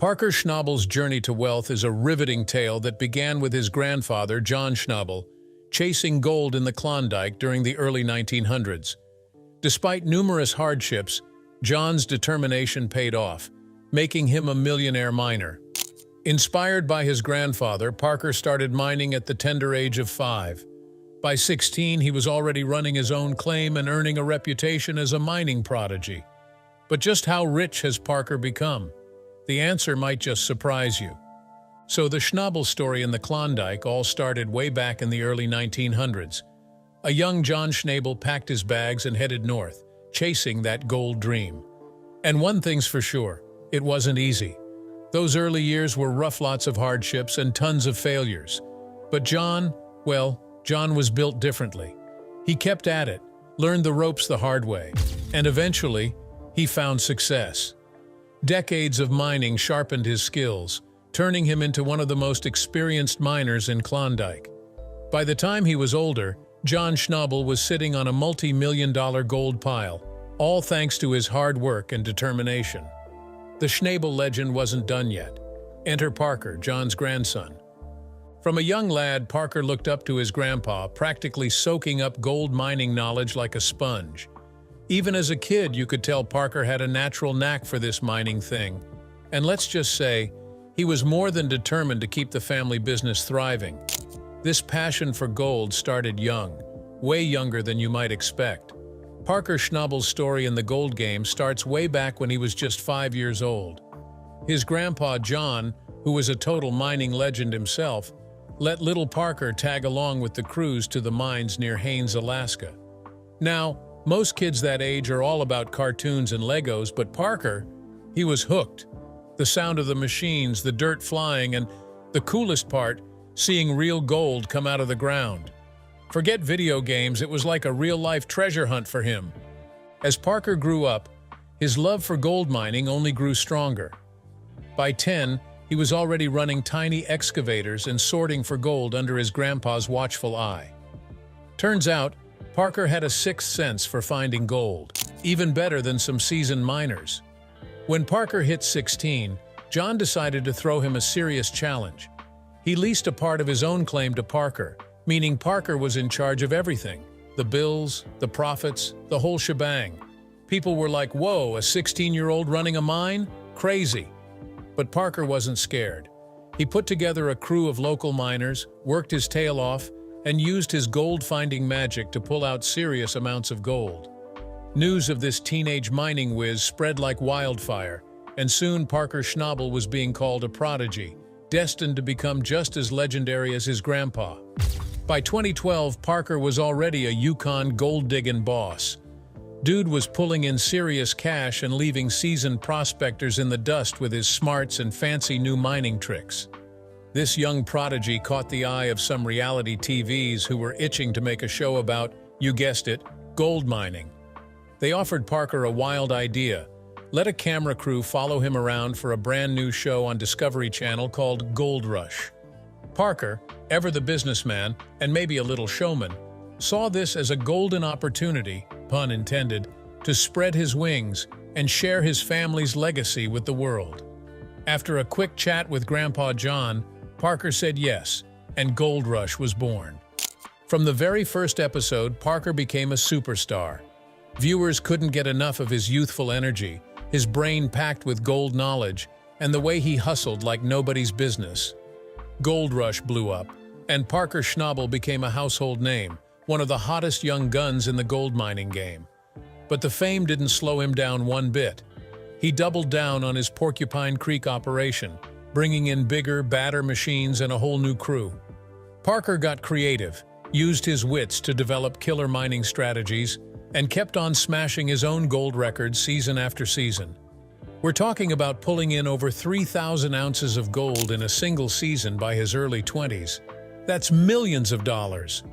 Parker Schnabel's journey to wealth is a riveting tale that began with his grandfather, John Schnabel, chasing gold in the Klondike during the early 1900s. Despite numerous hardships, John's determination paid off, making him a millionaire miner. Inspired by his grandfather, Parker started mining at the tender age of 5. By 16, he was already running his own claim and earning a reputation as a mining prodigy. But just how rich has Parker become? The answer might just surprise you. So the Schnabel story in the Klondike all started way back in the early 1900s. A young John Schnabel packed his bags and headed north, chasing that gold dream. And one thing's for sure, it wasn't easy. Those early years were rough, lots of hardships and tons of failures. But John was built differently. He kept at it, learned the ropes the hard way, and eventually, he found success. Decades of mining sharpened his skills, turning him into one of the most experienced miners in Klondike. By the time he was older, John Schnabel was sitting on a multi-million-dollar gold pile, all thanks to his hard work and determination. The Schnabel legend wasn't done yet. Enter Parker, John's grandson. From a young lad, Parker looked up to his grandpa, practically soaking up gold mining knowledge like a sponge. Even as a kid, you could tell Parker had a natural knack for this mining thing. And let's just say, he was more than determined to keep the family business thriving. This passion for gold started young, way younger than you might expect. Parker Schnabel's story in the gold game starts way back when he was just 5 years old. His grandpa John, who was a total mining legend himself, let little Parker tag along with the crews to the mines near Haines, Alaska. Now, most kids that age are all about cartoons and Legos, but Parker, he was hooked. The sound of the machines, the dirt flying, and the coolest part, seeing real gold come out of the ground. Forget video games, it was like a real-life treasure hunt for him. As Parker grew up, his love for gold mining only grew stronger. By 10, he was already running tiny excavators and sorting for gold under his grandpa's watchful eye. Turns out, Parker had a sixth sense for finding gold, even better than some seasoned miners. When Parker hit 16, John decided to throw him a serious challenge. He leased a part of his own claim to Parker, meaning Parker was in charge of everything: the bills, the profits, the whole shebang. People were like, "Whoa, a 16-year-old running a mine? Crazy." But Parker wasn't scared. He put together a crew of local miners, worked his tail off, and used his gold-finding magic to pull out serious amounts of gold. News of this teenage mining whiz spread like wildfire, and soon Parker Schnabel was being called a prodigy, destined to become just as legendary as his grandpa. By 2012, Parker was already a Yukon gold-digging boss. Dude was pulling in serious cash and leaving seasoned prospectors in the dust with his smarts and fancy new mining tricks. This young prodigy caught the eye of some reality TVs who were itching to make a show about, you guessed it, gold mining. They offered Parker a wild idea: let a camera crew follow him around for a brand new show on Discovery Channel called Gold Rush. Parker, ever the businessman and maybe a little showman, saw this as a golden opportunity, pun intended, to spread his wings and share his family's legacy with the world. After a quick chat with Grandpa John, Parker said yes, and Gold Rush was born. From the very first episode, Parker became a superstar. Viewers couldn't get enough of his youthful energy, his brain packed with gold knowledge, and the way he hustled like nobody's business. Gold Rush blew up, and Parker Schnabel became a household name, one of the hottest young guns in the gold mining game. But the fame didn't slow him down one bit. He doubled down on his Porcupine Creek operation, bringing in bigger, badder machines and a whole new crew. Parker got creative, used his wits to develop killer mining strategies, and kept on smashing his own gold records season after season. We're talking about pulling in over 3,000 ounces of gold in a single season by his early 20s. That's millions of dollars.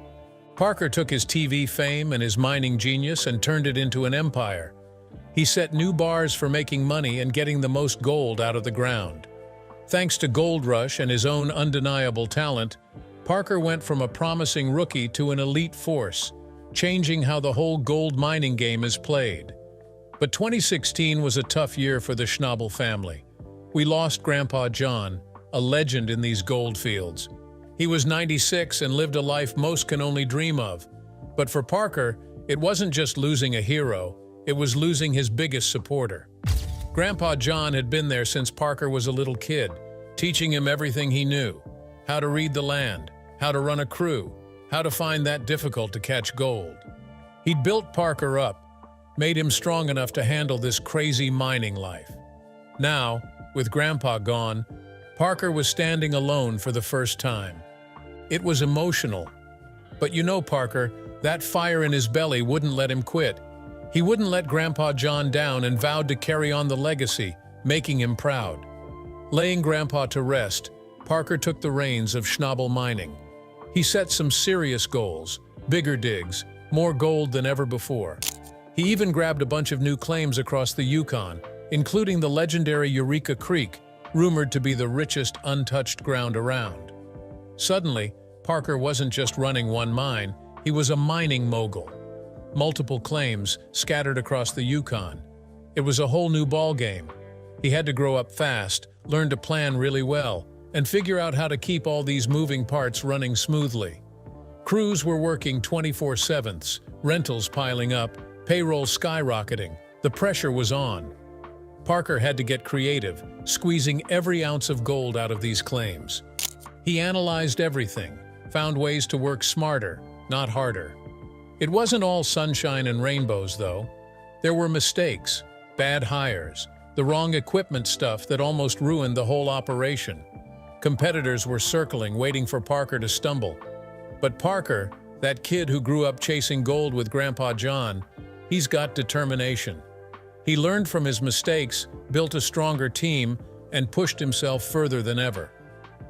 Parker took his TV fame and his mining genius and turned it into an empire. He set new bars for making money and getting the most gold out of the ground. Thanks to Gold Rush and his own undeniable talent, Parker went from a promising rookie to an elite force, changing how the whole gold mining game is played. But 2016 was a tough year for the Schnabel family. We lost Grandpa John, a legend in these gold fields. He was 96 and lived a life most can only dream of. But for Parker, it wasn't just losing a hero, it was losing his biggest supporter. Grandpa John had been there since Parker was a little kid, teaching him everything he knew: how to read the land, how to run a crew, how to find that difficult-to-catch gold. He'd built Parker up, made him strong enough to handle this crazy mining life. Now, with Grandpa gone, Parker was standing alone for the first time. It was emotional. But you know Parker, that fire in his belly wouldn't let him quit. He wouldn't let Grandpa John down and vowed to carry on the legacy, making him proud. Laying Grandpa to rest, Parker took the reins of Schnabel Mining. He set some serious goals, bigger digs, more gold than ever before. He even grabbed a bunch of new claims across the Yukon, including the legendary Eureka Creek, rumored to be the richest untouched ground around. Suddenly, Parker wasn't just running one mine, he was a mining mogul. Multiple claims scattered across the Yukon. It was a whole new ballgame. He had to grow up fast, learn to plan really well, and figure out how to keep all these moving parts running smoothly. Crews were working 24/7, rentals piling up, payroll skyrocketing. The pressure was on. Parker had to get creative, squeezing every ounce of gold out of these claims. He analyzed everything, found ways to work smarter, not harder. It wasn't all sunshine and rainbows, though. There were mistakes, bad hires, the wrong equipment stuff that almost ruined the whole operation. Competitors were circling, waiting for Parker to stumble. But Parker, that kid who grew up chasing gold with Grandpa John, he's got determination. He learned from his mistakes, built a stronger team, and pushed himself further than ever.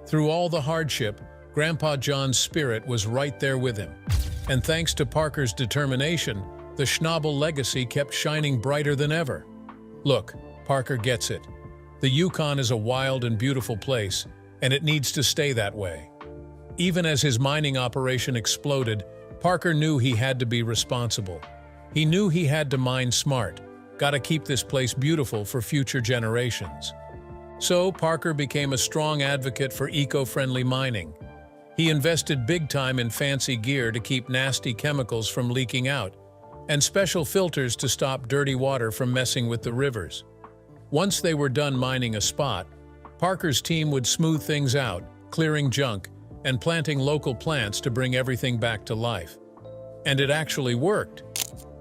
Through all the hardship, Grandpa John's spirit was right there with him. And thanks to Parker's determination, the Schnabel legacy kept shining brighter than ever. Look, Parker gets it. The Yukon is a wild and beautiful place, and it needs to stay that way. Even as his mining operation exploded, Parker knew he had to be responsible. He knew he had to mine smart, gotta keep this place beautiful for future generations. So Parker became a strong advocate for eco-friendly mining. He invested big time in fancy gear to keep nasty chemicals from leaking out, and special filters to stop dirty water from messing with the rivers. Once they were done mining a spot, Parker's team would smooth things out, clearing junk, and planting local plants to bring everything back to life. And it actually worked.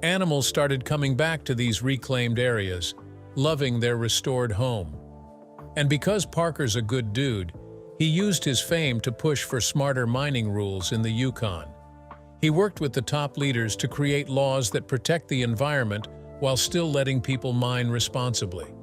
Animals started coming back to these reclaimed areas, loving their restored home. And because Parker's a good dude, he used his fame to push for smarter mining rules in the Yukon. He worked with the top leaders to create laws that protect the environment while still letting people mine responsibly.